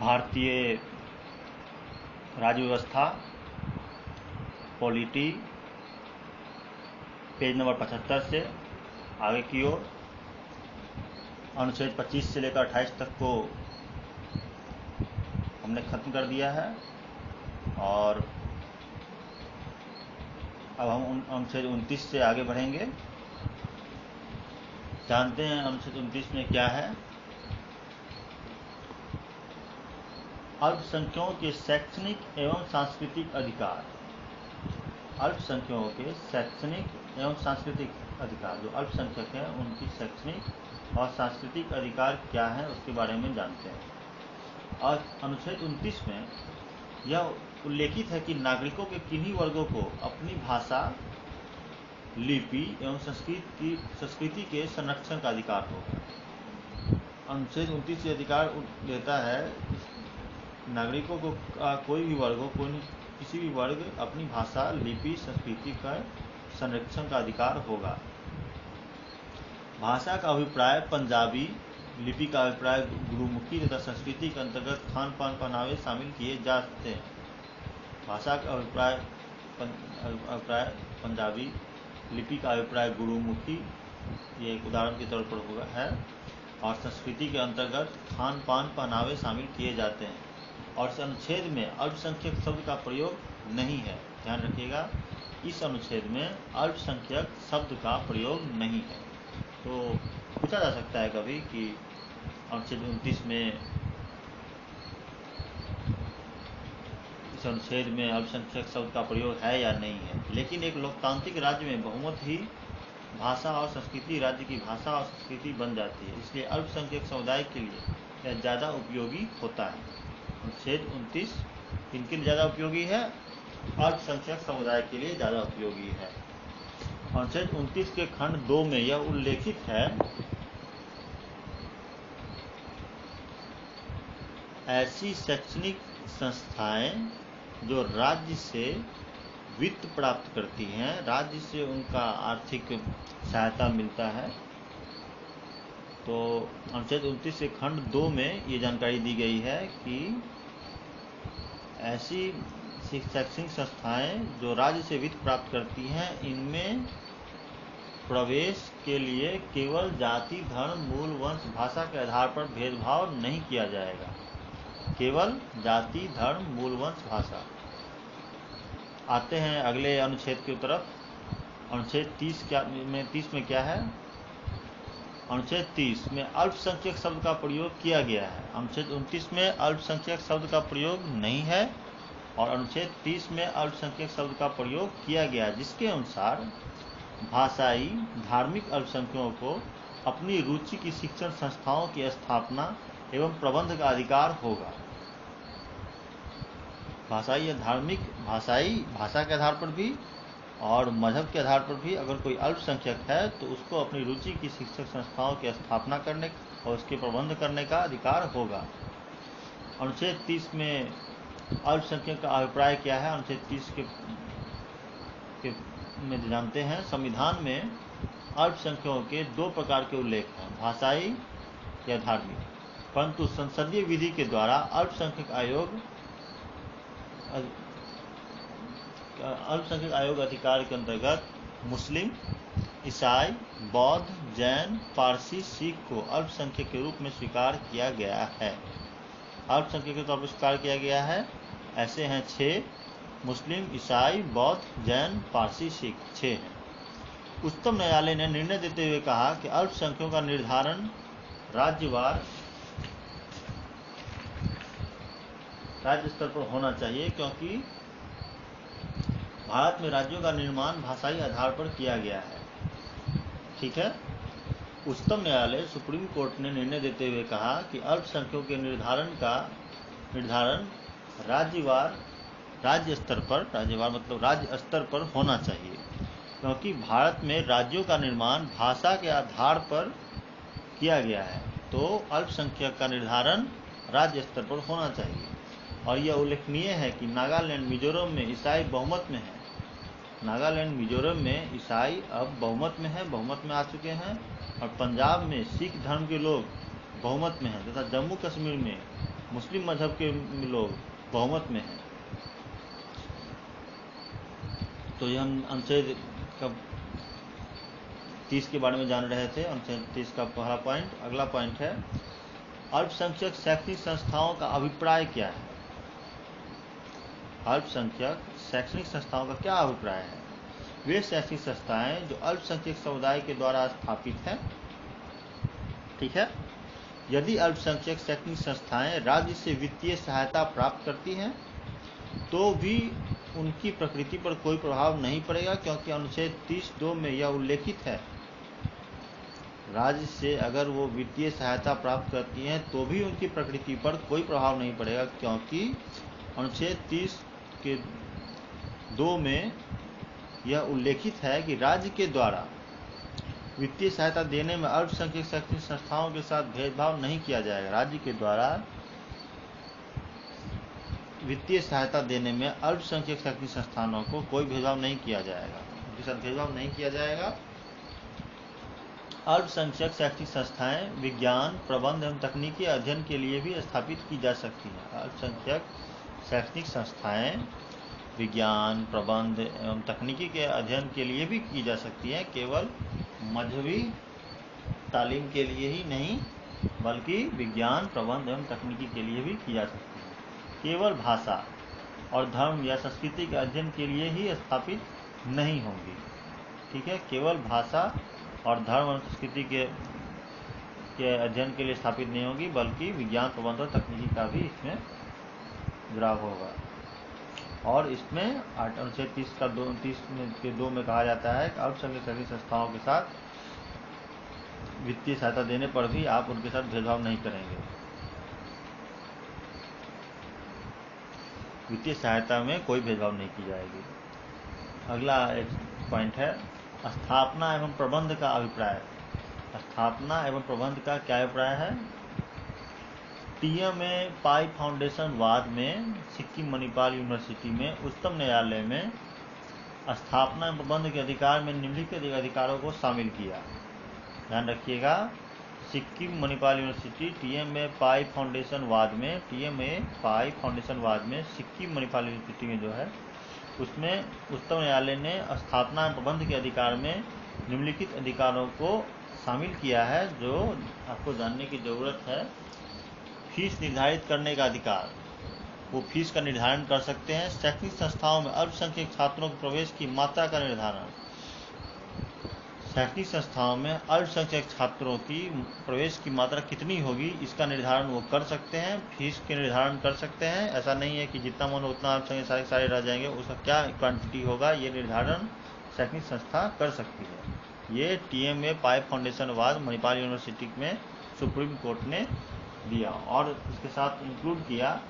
भारतीय राज्य व्यवस्था पॉलिटी पेज नंबर 75 से आगे की ओर अनुच्छेद 25 से लेकर 28 तक को हमने खत्म कर दिया है और अब हम अनुच्छेद 29 से आगे बढ़ेंगे। जानते हैं अनुच्छेद 29 में क्या है। अल्पसंख्यकों के शैक्षणिक एवं सांस्कृतिक अधिकार। अल्पसंख्यकों के शैक्षणिक एवं सांस्कृतिक अधिकार, जो अल्पसंख्यक हैं उनकी शैक्षणिक और सांस्कृतिक अधिकार क्या है उसके बारे में जानते हैं। और अनुच्छेद 29 में यह उल्लेखित है कि नागरिकों के किन्हीं वर्गों को अपनी भाषा, लिपि एवं संस्कृति के संरक्षण का अधिकार होगा। अनुच्छेद 29 ये अधिकार देता है नागरिकों को कोई भी वर्ग हो, किसी भी वर्ग अपनी भाषा, लिपि, संस्कृति का संरक्षण का अधिकार होगा। भाषा का अभिप्राय पंजाबी, लिपि का अभिप्राय गुरुमुखी तथा संस्कृति के अंतर्गत खान पान पहनावे शामिल किए जा सकते हैं। भाषा का अभिप्राय पंजाबी, लिपि का अभिप्राय गुरुमुखी, ये एक उदाहरण के तौर पर होगा है, और संस्कृति के अंतर्गत खान पान पहनावे शामिल किए जाते हैं। और इस अनुच्छेद में अल्पसंख्यक शब्द का प्रयोग नहीं है, ध्यान रखिएगा। इस अनुच्छेद में अल्पसंख्यक शब्द का प्रयोग नहीं है। तो पूछा जा सकता है कभी कि अनुच्छेद 29 में, इस अनुच्छेद में अल्पसंख्यक शब्द का प्रयोग है या नहीं है। लेकिन एक लोकतांत्रिक राज्य में बहुमत ही भाषा और संस्कृति राज्य की भाषा और संस्कृति बन जाती है, इसलिए अल्पसंख्यक समुदाय के लिए यह ज़्यादा उपयोगी होता है। अनुच्छेद 29 किनके लिए ज़्यादा उपयोगी है? अल्पसंख्यक समुदाय के लिए ज़्यादा उपयोगी है। अनुच्छेद 29 के खंड 2 में यह उल्लेखित है, ऐसी शैक्षणिक संस्थाएं जो राज्य से वित्त प्राप्त करती हैं, राज्य से उनका आर्थिक सहायता मिलता है। तो अनुच्छेद 29 के खंड 2 में ये जानकारी दी गई है कि ऐसी शैक्षणिक संस्थाएं जो राज्य से वित्त प्राप्त करती हैं, इनमें प्रवेश के लिए केवल जाति, धर्म, मूल, वंश, भाषा के आधार पर भेदभाव नहीं किया जाएगा। केवल जाति, धर्म, मूल, वंश, भाषा। आते हैं अगले अनुच्छेद की तरफ। अनुच्छेद 30 में क्या है? अनुच्छेद 30 में अल्पसंख्यक शब्द का प्रयोग किया गया है। अनुच्छेद 29 में अल्पसंख्यक शब्द का प्रयोग नहीं है और अनुच्छेद 30 में अल्पसंख्यक शब्द का प्रयोग किया गया, जिसके अनुसार भाषाई, धार्मिक अल्पसंख्यकों को अपनी रुचि की शिक्षण संस्थाओं की स्थापना एवं प्रबंध का अधिकार होगा। भाषाई या धार्मिक, भाषा के आधार पर भी और मजहब के आधार पर भी अगर कोई अल्पसंख्यक है तो उसको अपनी रुचि की शिक्षक संस्थाओं की स्थापना करने और उसके प्रबंध करने का अधिकार होगा। अनुच्छेद 30 में अल्पसंख्यक का अभिप्राय क्या है? अनुच्छेद 30 में जानते हैं, संविधान में अल्पसंख्यकों के 2 प्रकार के उल्लेख हैं, भाषाई या धार्मिक। परंतु संसदीय विधि के द्वारा अल्पसंख्यक आयोग अधिकार के अंतर्गत मुस्लिम, ईसाई, बौद्ध, जैन, पारसी, सिख को अल्पसंख्यक के रूप में स्वीकार किया गया है। अल्पसंख्यक के तौर पर स्वीकार किया गया है। ऐसे हैं 6, मुस्लिम, ईसाई, बौद्ध, जैन, पारसी, सिख 6 हैं। उच्चतम न्यायालय ने निर्णय देते हुए कहा कि अल्पसंख्यकों का निर्धारण राज्य स्तर पर होना चाहिए, क्योंकि भारत में राज्यों का निर्माण भाषाई आधार पर किया गया है। ठीक है। उच्चतम न्यायालय सुप्रीम कोर्ट ने निर्णय देते हुए कहा कि अल्पसंख्यकों के निर्धारण राज्य स्तर पर होना चाहिए, क्योंकि भारत में राज्यों का निर्माण भाषा के आधार पर किया गया है। तो अल्पसंख्यक का निर्धारण राज्य स्तर पर होना चाहिए। और यह उल्लेखनीय है कि नागालैंड, मिजोरम में ईसाई बहुमत में है। नागालैंड, मिजोरम में ईसाई अब बहुमत में आ चुके हैं, और पंजाब में सिख धर्म के लोग बहुमत में हैं, तथा जम्मू कश्मीर में मुस्लिम मजहब के लोग बहुमत में हैं। तो ये हम अनुच्छेद का 30 के बारे में जान रहे थे। अनुच्छेद 30 का पहला पॉइंट। अगला पॉइंट है अल्पसंख्यक शैक्षणिक संस्थाओं का अभिप्राय क्या है। अल्पसंख्यक शैक्षणिक संस्थाओं का क्या अभिप्राय है। वे शैक्षणिक संस्थाएं जो अल्पसंख्यक समुदाय के द्वारा स्थापित हैं, ठीक है। यदि अल्पसंख्यक शैक्षणिक संस्थाएं राज्य से वित्तीय सहायता प्राप्त करती हैं तो भी उनकी प्रकृति पर कोई प्रभाव नहीं पड़ेगा, क्योंकि अनुच्छेद 30(2) में यह उल्लेखित है। राज्य से अगर वो वित्तीय सहायता प्राप्त करती हैं तो भी उनकी प्रकृति पर कोई प्रभाव नहीं पड़ेगा, क्योंकि अनुच्छेद 30(2) में यह उल्लेखित है कि राज्य के द्वारा वित्तीय सहायता देने में अल्पसंख्यक शैक्षणिक संस्थाओं के साथ भेदभाव नहीं किया जाएगा। राज्य के द्वारा वित्तीय सहायता देने में अल्पसंख्यक शैक्षणिक संस्थानों को कोई भेदभाव नहीं किया जाएगा, उनके साथ भेदभाव नहीं किया जाएगा। अल्पसंख्यक शैक्षणिक संस्थाएं विज्ञान, प्रबंध एवं तकनीकी अध्ययन के लिए भी स्थापित की जा सकती हैं। अल्पसंख्यक शैक्षणिक संस्थाएं विज्ञान, प्रबंध एवं तकनीकी के अध्ययन के लिए भी की जा सकती हैं, केवल मजहबी तालीम के लिए ही नहीं बल्कि विज्ञान, प्रबंध एवं तकनीकी के लिए भी की जा सकती है। केवल भाषा और धर्म या संस्कृति के अध्ययन के लिए ही स्थापित नहीं होंगी, ठीक है। केवल भाषा और धर्म और संस्कृति के अध्ययन के लिए स्थापित नहीं होगी, बल्कि विज्ञान, प्रबंध और तकनीकी का भी इसमें जुड़ाव होगा। और इसमें अनुच्छेद 30(2) में कहा जाता है कि अल्पसंख्यक शैक्षणिक संस्थाओं के साथ वित्तीय सहायता देने पर भी आप उनके साथ भेदभाव नहीं करेंगे। वित्तीय सहायता में कोई भेदभाव नहीं की जाएगी। अगला एक पॉइंट है स्थापना एवं प्रबंध का अभिप्राय। स्थापना एवं प्रबंध का क्या अभिप्राय है। टीएमए पाई फाउंडेशन वाद में सिक्किम मणिपाल यूनिवर्सिटी में उच्चतम न्यायालय में स्थापना एवं प्रबंध के अधिकार में निम्नलिखित अधिकारों को शामिल किया। ध्यान रखिएगा, सिक्किम मणिपाल यूनिवर्सिटी टीएमए पाई फाउंडेशन वाद में सिक्किम मणिपाल यूनिवर्सिटी में जो है उसमें उच्चतम न्यायालय ने स्थापना एवं प्रबंध के अधिकार में निम्नलिखित अधिकारों को शामिल किया है, जो आपको जानने की जरूरत है। फीस निर्धारित करने का अधिकार, वो फीस का निर्धारण कर सकते हैं। शैक्षणिक संस्थाओं में अल्पसंख्यक छात्रों के प्रवेश की मात्रा का निर्धारण, शैक्षणिक संस्थाओं में अल्पसंख्यक छात्रों की प्रवेश की मात्रा कितनी होगी इसका निर्धारण वो कर सकते हैं। फीस के निर्धारण कर सकते हैं। ऐसा नहीं है कि जितना मन हो उतना अल्पसंख्यक सारे रह जाएंगे, उसका क्या क्वांटिटी होगा ये निर्धारण शैक्षणिक संस्था कर सकती है। ये टीएमए पाई फाउंडेशन वाद मणिपाल यूनिवर्सिटी में सुप्रीम कोर्ट ने दिया। और इसके साथ इंक्लूड किया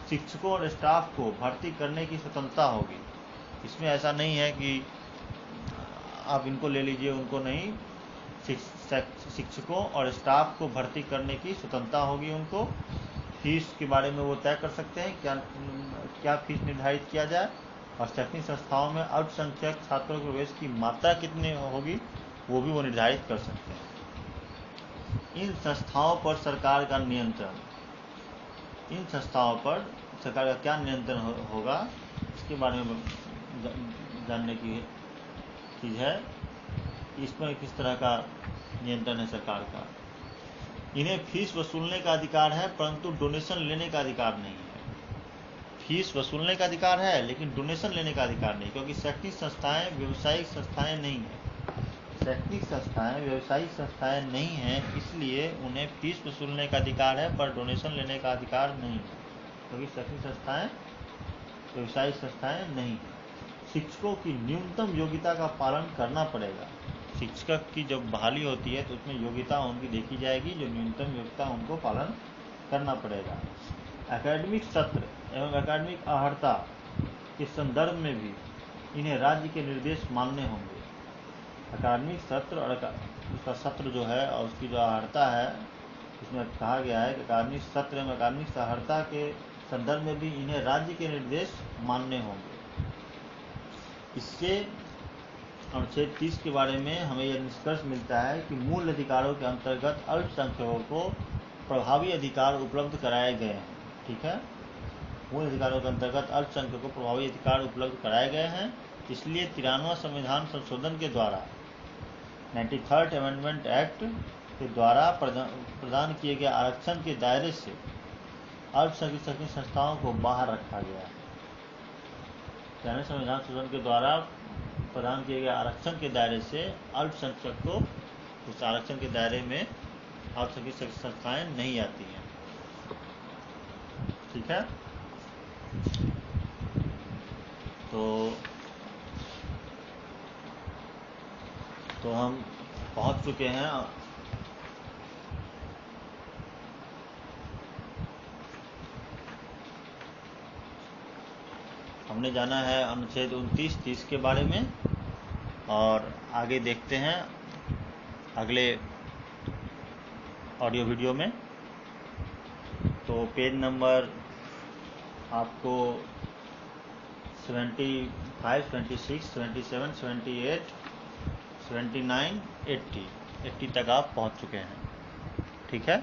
शिक्षकों और स्टाफ को भर्ती करने की स्वतंत्रता होगी। इसमें ऐसा नहीं है कि आप इनको ले लीजिए उनको नहीं, शिक्षकों और स्टाफ को भर्ती करने की स्वतंत्रता होगी उनको। फीस के बारे में वो तय कर सकते हैं क्या फीस निर्धारित किया जाए, और शैक्षणिक संस्थाओं में अल्पसंख्यक छात्रों के प्रवेश की मात्रा कितनी होगी वो भी वो निर्धारित कर सकते हैं। इन संस्थाओं पर सरकार का नियंत्रण, इन संस्थाओं पर सरकार का क्या नियंत्रण होगा इसके बारे में जानने की चीज़ है। इसमें किस तरह का नियंत्रण है सरकार का। इन्हें फीस वसूलने का अधिकार है परंतु डोनेशन लेने का अधिकार नहीं है। फीस वसूलने का अधिकार है लेकिन डोनेशन लेने का अधिकार नहीं, क्योंकि शैक्षणिक संस्थाएं व्यावसायिक संस्थाएं नहीं हैं। शैक्षणिक संस्थाएं व्यावसायिक संस्थाएं नहीं हैं, इसलिए उन्हें फीस वसूलने का अधिकार है पर डोनेशन लेने का अधिकार नहीं है, क्योंकि शैक्षणिक संस्थाएं व्यावसायिक संस्थाएं नहीं हैं। शिक्षकों की न्यूनतम योग्यता का पालन करना पड़ेगा। शिक्षक की जब बहाली होती है तो उसमें योग्यता उनकी देखी जाएगी, जो न्यूनतम योग्यता उनको पालन करना पड़ेगा। एकेडमिक सत्र एवं एकेडमिक अर्हता के संदर्भ में भी इन्हें राज्य के निर्देश मानने होंगे। अकादमिक सत्र और उसका सत्र जो है और उसकी जो अर्हता है, इसमें कहा गया है कि अकादमिक सत्र एवं अकादमिक अर्हता के संदर्भ में भी इन्हें राज्य के निर्देश मानने होंगे। इससे अनुच्छेद 30 के बारे में हमें यह निष्कर्ष मिलता है कि मूल अधिकारों के अंतर्गत अल्पसंख्यकों को प्रभावी अधिकार उपलब्ध कराए गए हैं। ठीक है। मूल अधिकारों के अंतर्गत अल्पसंख्यकों को प्रभावी अधिकार उपलब्ध कराए गए हैं। इसलिए 93वां संविधान संशोधन के द्वारा 93rd अमेंडमेंट एक्ट के द्वारा प्रदान किए गए आरक्षण के दायरे से अल्पसंख्यक संस्थाओं को बाहर रखा गया है। 93वें संविधान संशोधन के द्वारा प्रदान किए गए आरक्षण के दायरे से अल्पसंख्यक को उस आरक्षण के दायरे में अल्पसंख्यक संस्थाएं नहीं आती हैं। ठीक है। तो हम पहुंच चुके हैं हमने जाना है अनुच्छेद 29-30 के बारे में, और आगे देखते हैं अगले ऑडियो वीडियो में। तो पेज नंबर आपको 75, 26, 27, 78, 79, 80 तक आप पहुंच चुके हैं। ठीक है।